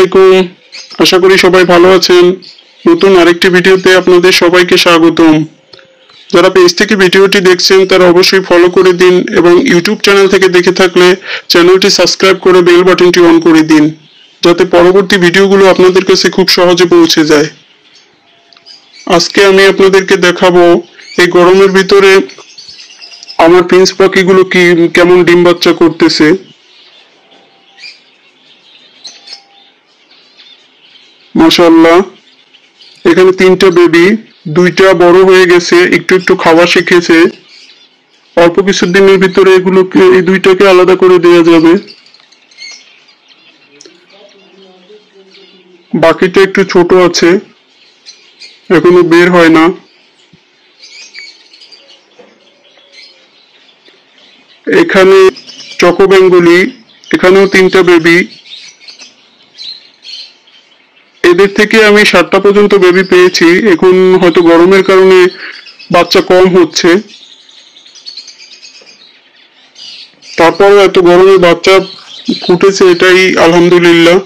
আলাইকুম। আশা করি সবাই ভালো আছেন। নতুন আরেকটি ভিডিওতে আপনাদের সবাইকে স্বাগতম। যারা পেজ থেকে ভিডিওটি দেখছেন তারা অবশ্যই ফলো করে দিন এবং ইউটিউব চ্যানেল থেকে দেখে থাকলে চ্যানেলটি সাবস্ক্রাইব করে বেল বাটনটি অন করে দিন, যাতে পরবর্তী ভিডিওগুলো আপনাদের কাছে খুব সহজে পৌঁছে যায়। আজকে আমি আপনাদেরকে দেখাবো এই গরমের ভিতরে আমার প্রিন্স পাখিগুলো কেমন ডিম বাচ্চা করতেছে। মাশাআল্লাহ, এখানে 3টা বেবি, 2টা বড় হয়ে গেছে, একটু একটু খাওয়া শিখেছে। অল্প কিছু দিনের ভিতরে এগুলোকে, এই 2টাকে আলাদা করে দেওয়া যাবে। বাকিটা একটু ছোট আছে, এখনো বের হয় না। এখানে চকো বেঙ্গলি, এখানেও 3টা বেবি। এদের থেকে আমি 7টা পর্যন্ত বেবি পেয়েছি। এখন হয়তো গরমের কারণে বাচ্চা কম হচ্ছে, তারপরও এত গরমে বাচ্চা ফুটেছে, এটাই আলহামদুলিল্লাহ।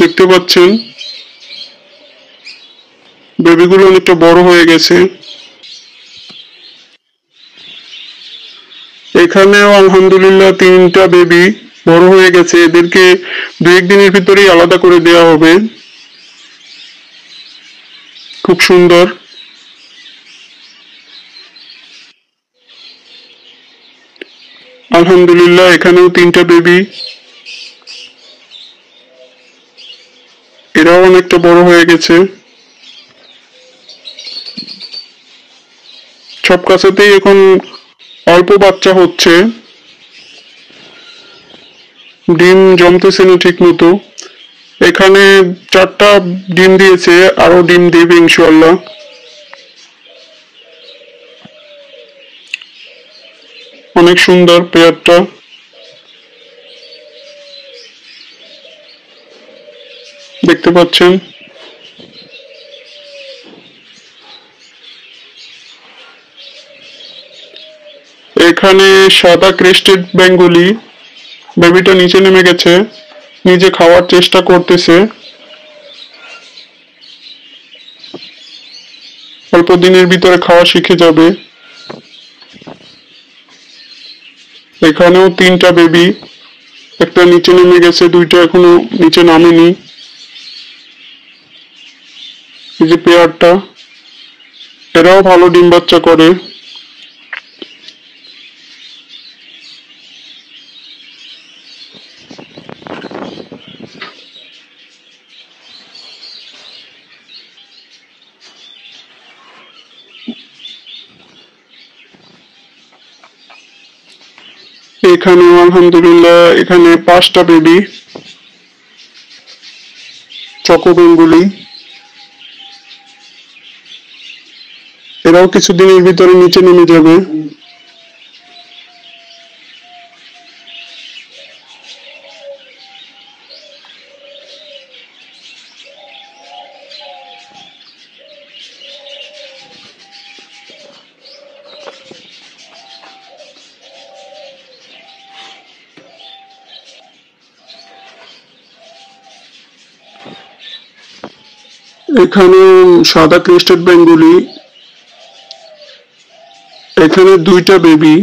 দেখতে পাচ্ছেন বেবিগুলো অনেকটা বড় হয়ে গেছে। এখানেও আলহামদুলিল্লাহ 3টা বেবি বড় হয়ে গেছে। এদেরকে 2-1 দিনের ভিতরেই আলাদা করে দেওয়া হবে। খুব সুন্দর। আলহামদুলিল্লাহ, এখানেও 3টা বেবি, এরাও অনেকটা বড় হয়ে গেছে। সব কাছেতেই এখন অল্প বাচ্চা হচ্ছে, ডিম জমতেছে না ঠিক মতো। এখানে 4টা ডিম দিয়েছে, আরো ডিম দেবে ইনশাআল্লাহ। অনেক সুন্দর পেয়ারটা। দেখতে পাচ্ছেন এখানে সাদা ক্রেস্টেড বেঙ্গলি, বেবিটা নিচে নেমে গেছে, নিজে খাওয়ার চেষ্টা করতেছে। অল্প দিনের ভিতরে খাওয়া শিখে যাবে। এখানেও 3টা বেবি, একটা নিচে নেমে গেছে, 2টা এখনো নিচে নামেনি। এই যে পেয়ারটা, এরাও ভালো ডিম বাচ্চা করে। এখানে আলহামদুলিল্লাহ এখানে 5টা বেবি চকো বেঙ্গলি, এরাও কিছুদিনের ভিতরে নিচে নেমে যাবে। এখানে সাদা ক্রেস্টেড বেঙ্গলি, এখানে 2টা বেবি,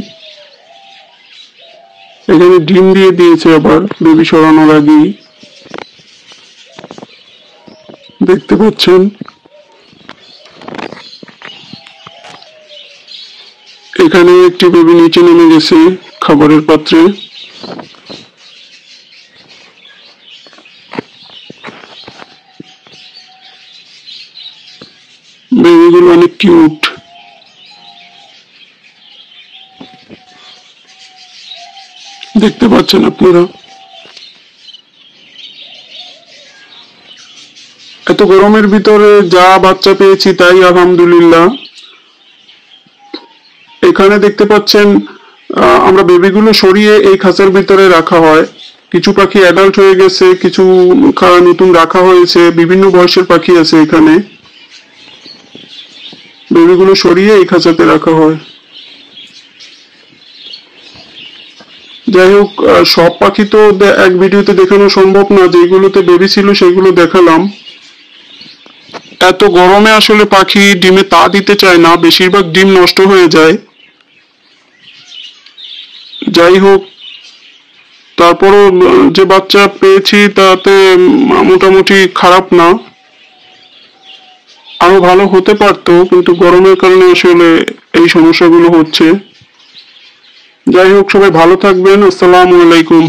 এখানে ডিম দিয়ে দিয়েছে আবার বেবি সরানোর আগেই। দেখতে পাচ্ছেন এখানে একটি বেবি নিচে নেমে গেছে খাবারের পাত্রে। বেবিগুলো অনেক কিউট। দেখতে পাচ্ছেন আপনারা। এত গরমের ভিতরে যা বাচ্চা পেয়েছি তাই আলহামদুলিল্লাহ। এখানে দেখতে পাচ্ছেন আমরা বেবিগুলো সরিয়ে এই খাঁচার ভিতরে রাখা হয়। কিছু পাখি অ্যাডাল্ট হয়ে গেছে, কিছু নতুন রাখা হয়েছে, বিভিন্ন বয়সের পাখি আছে এখানে। বেবিগুলো সরিয়ে এই খাঁচাতে রাখা হয়। যাই হোক, সব পাখি তো এক ভিডিওতে দেখানো সম্ভব না, যেগুলোতে বেবি ছিল সেগুলো দেখালাম। এত গরমে আসলে পাখি ডিমে তা দিতে চায় না, বেশিরভাগ ডিম নষ্ট হয়ে যায়। যাই হোক, তারপরও যে বাচ্চা পেয়েছি তাতে মোটামুটি খারাপ না, আরো ভালো হতে পারতো, কিন্তু গরমের কারণে আসলে এই সমস্যাগুলো হচ্ছে। যাই হোক, সবাই ভালো থাকবেন। আসসালামু আলাইকুম।